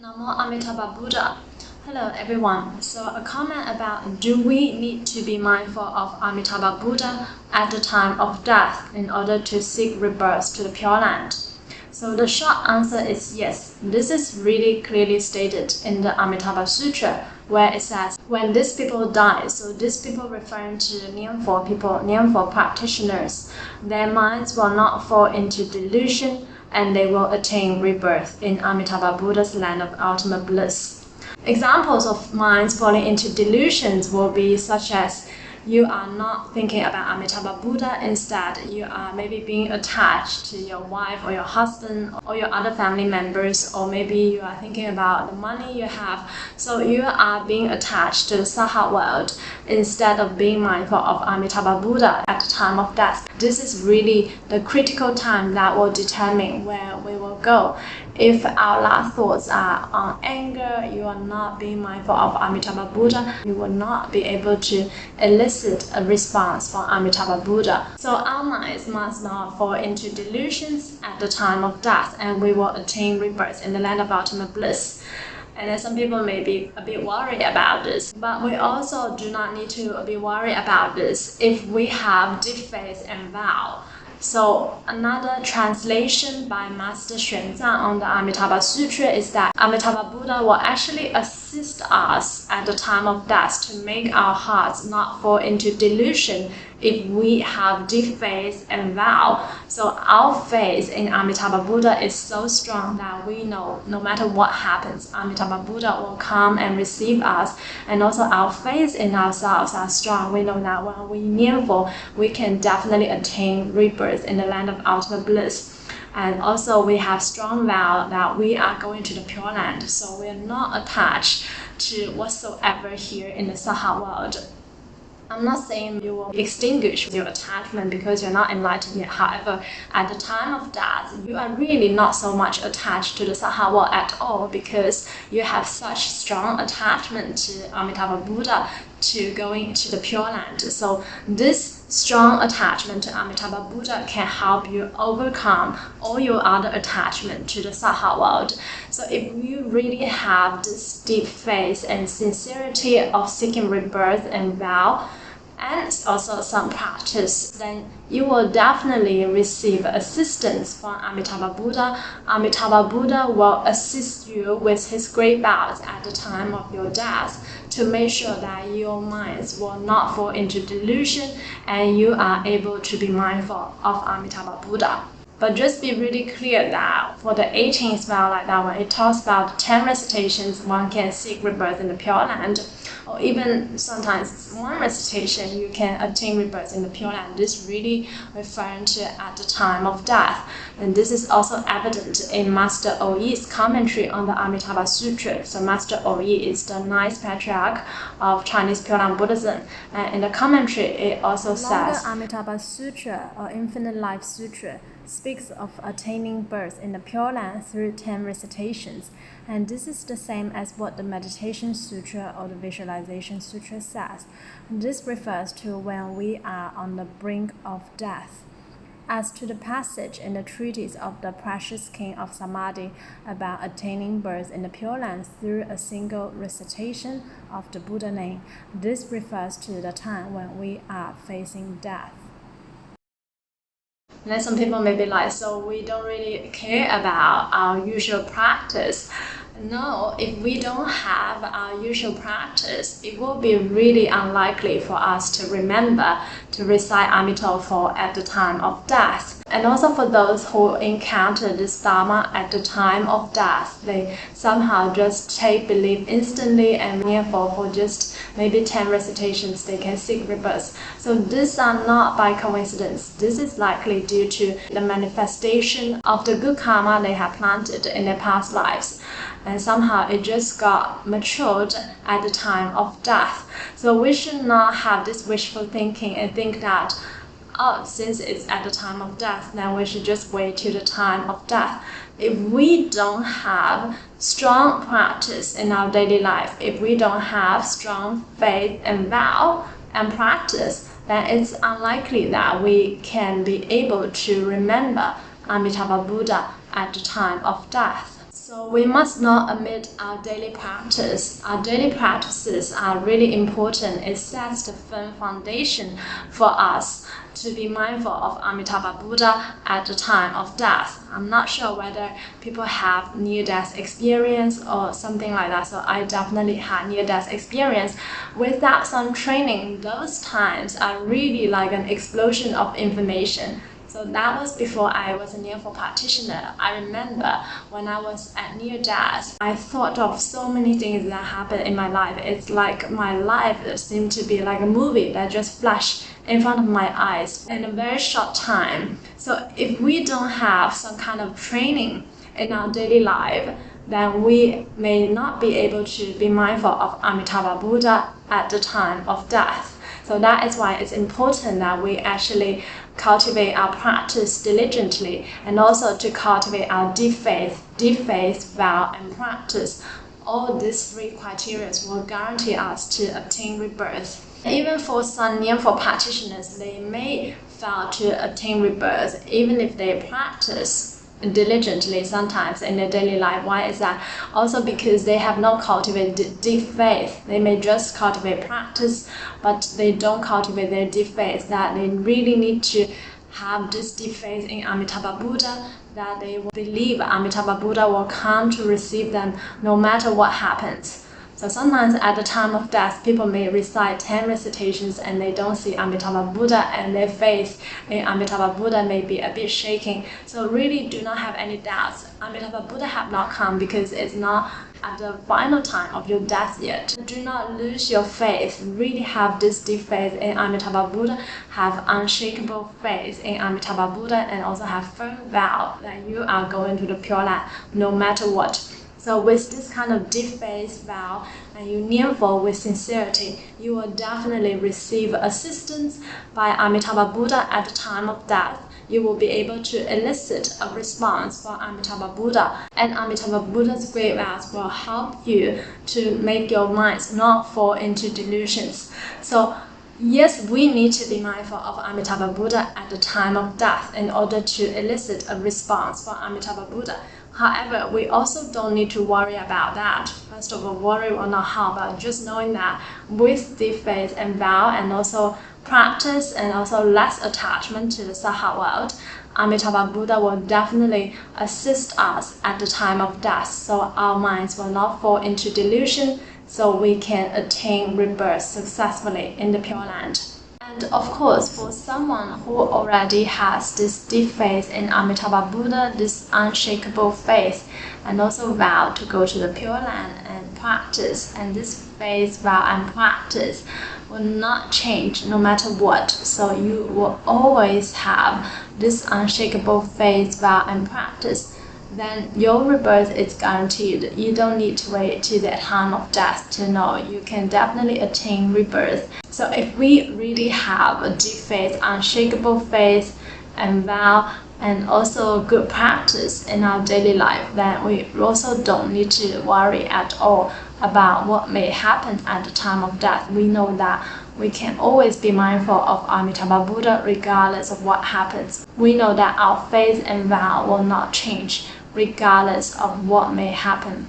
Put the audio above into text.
Namo Amitabha Buddha. Hello everyone. So a comment about do we need to be mindful of Amitabha Buddha at the time of death in order to seek rebirth to the Pure Land? So the short answer is yes. This is really clearly stated in the Amitabha Sutra, where it says when these people die, so these people referring to Nyingpo people, Nyingpo practitioners, their minds will not fall into delusion and they will attain rebirth in Amitabha Buddha's land of ultimate bliss. Examples of minds falling into delusions will be such as you are not thinking about Amitabha Buddha, instead you are maybe being attached to your wife or your husband or your other family members, or maybe you are thinking about the money you have. So you are being attached to the Saha world instead of being mindful of Amitabha Buddha at the time of death. This is really the critical time that will determine where we will go. If our last thoughts are on anger, you are not being mindful of Amitabha Buddha, you will not be able to elicit a response from Amitabha Buddha. So our minds must not fall into delusions at the time of death, and we will attain rebirth in the land of ultimate bliss. And then some people may be a bit worried about this, but we also do not need to be worried about this if we have deep faith and vow. So another translation by Master Xuanzang on the Amitabha Sutra is that Amitabha Buddha will actually assist us at the time of death to make our hearts not fall into delusion if we have deep faith and vow. So our faith in Amitabha Buddha is so strong that we know no matter what happens, Amitabha Buddha will come and receive us. And also our faith in ourselves are strong. We know that when we Nyingpo, we can definitely attain rebirth in the land of ultimate bliss. And also we have strong vow that we are going to the Pure Land. So we are not attached to whatsoever here in the Saha world. I'm not saying you will extinguish your attachment because you're not enlightened yet. However, at the time of death, you are really not so much attached to the Saha world at all because you have such strong attachment to Amitabha Buddha to going to the Pure Land. So this strong attachment to Amitabha Buddha can help you overcome all your other attachment to the Saha world. So if you really have this deep faith and sincerity of seeking rebirth and vow, and also some practice, then you will definitely receive assistance from Amitabha Buddha. Amitabha Buddha will assist you with his great vows at the time of your death to make sure that your minds will not fall into delusion and you are able to be mindful of Amitabha Buddha. But just be really clear that for the 18th vow like that, when it talks about 10 recitations, one can seek rebirth in the Pure Land, or even sometimes one recitation you can attain rebirth in the Pure Land. This really referring to at the time of death. And this is also evident in Master Oyi's commentary on the Amitabha Sutra. So Master Oyi is the 9th patriarch of Chinese Pure Land Buddhism. And in the commentary it also says, The Amitabha Sutra or Infinite Life Sutra speaks of attaining birth in the Pure Land through 10 recitations, and this is the same as what the Meditation Sutra or the Visualization Sutra says. This refers to when we are on the brink of death. As to the passage in the treatise of the Precious King of Samadhi about attaining birth in the Pure Land through a single recitation of the Buddha name, this refers to the time when we are facing death. And then some people may be like, so we don't really care about our usual practice. No, if we don't have our usual practice, it will be really unlikely for us to remember to recite Amitofo at the time of death. And also for those who encounter this Dharma at the time of death, they somehow just take belief instantly and therefore for just maybe 10 recitations they can seek rebirth. So these are not by coincidence. This is likely due to the manifestation of the good karma they have planted in their past lives. And somehow it just got matured at the time of death. So we should not have this wishful thinking and think that, oh, since it's at the time of death, then we should just wait till the time of death. If we don't have strong practice in our daily life, if we don't have strong faith and vow and practice, then it's unlikely that we can be able to remember Amitabha Buddha at the time of death. So we must not omit our daily practice. Our daily practices are really important. It sets the firm foundation for us to be mindful of Amitabha Buddha at the time of death. I'm not sure whether people have near-death experience or something like that, so I definitely had near-death experience. Without some training, those times are really like an explosion of information. So that was before I was a near-death practitioner. I remember when I was at near-death, I thought of so many things that happened in my life. It's like my life seemed to be like a movie that just flashed in front of my eyes in a very short time. So if we don't have some kind of training in our daily life, then we may not be able to be mindful of Amitabha Buddha at the time of death. So that is why it's important that we actually cultivate our practice diligently, and also to cultivate our deep faith, vow, and practice. All these three criteria will guarantee us to obtain rebirth. Even for some near-death practitioners, they may fail to obtain rebirth, even if they practice diligently sometimes in their daily life. Why is that? Also because they have not cultivated deep faith. They may just cultivate practice, but they don't cultivate their deep faith, that they really need to have this deep faith in Amitabha Buddha, that they will believe Amitabha Buddha will come to receive them no matter what happens. So sometimes at the time of death, people may recite 10 recitations and they don't see Amitabha Buddha, and their faith in Amitabha Buddha may be a bit shaking. So really do not have any doubts. Amitabha Buddha have not come because it's not at the final time of your death yet. Do not lose your faith. Really have this deep faith in Amitabha Buddha, have unshakable faith in Amitabha Buddha, and also have firm vow that you are going to the Pure Land no matter what. So with this kind of deep faith vow, and you kneel for with sincerity, you will definitely receive assistance by Amitabha Buddha at the time of death. You will be able to elicit a response from Amitabha Buddha, and Amitabha Buddha's great vows will help you to make your minds not fall into delusions. So yes, we need to be mindful of Amitabha Buddha at the time of death in order to elicit a response from Amitabha Buddha. However, we also don't need to worry about that. First of all, worry will not help, but just knowing that with deep faith and vow, and also practice, and also less attachment to the Saha world, Amitabha Buddha will definitely assist us at the time of death, so our minds will not fall into delusion, so we can attain rebirth successfully in the Pure Land. And of course, for someone who already has this deep faith in Amitabha Buddha, this unshakable faith, and also vow to go to the Pure Land and practice, and this faith, vow, and practice will not change no matter what. So you will always have this unshakable faith, vow, and practice. Then your rebirth is guaranteed. You don't need to wait till the time of death to know. You can definitely attain rebirth. So if we really have a deep faith, unshakable faith, and vow, and also good practice in our daily life, then we also don't need to worry at all about what may happen at the time of death. We know that we can always be mindful of Amitabha Buddha regardless of what happens. We know that our faith and vow will not change regardless of what may happen.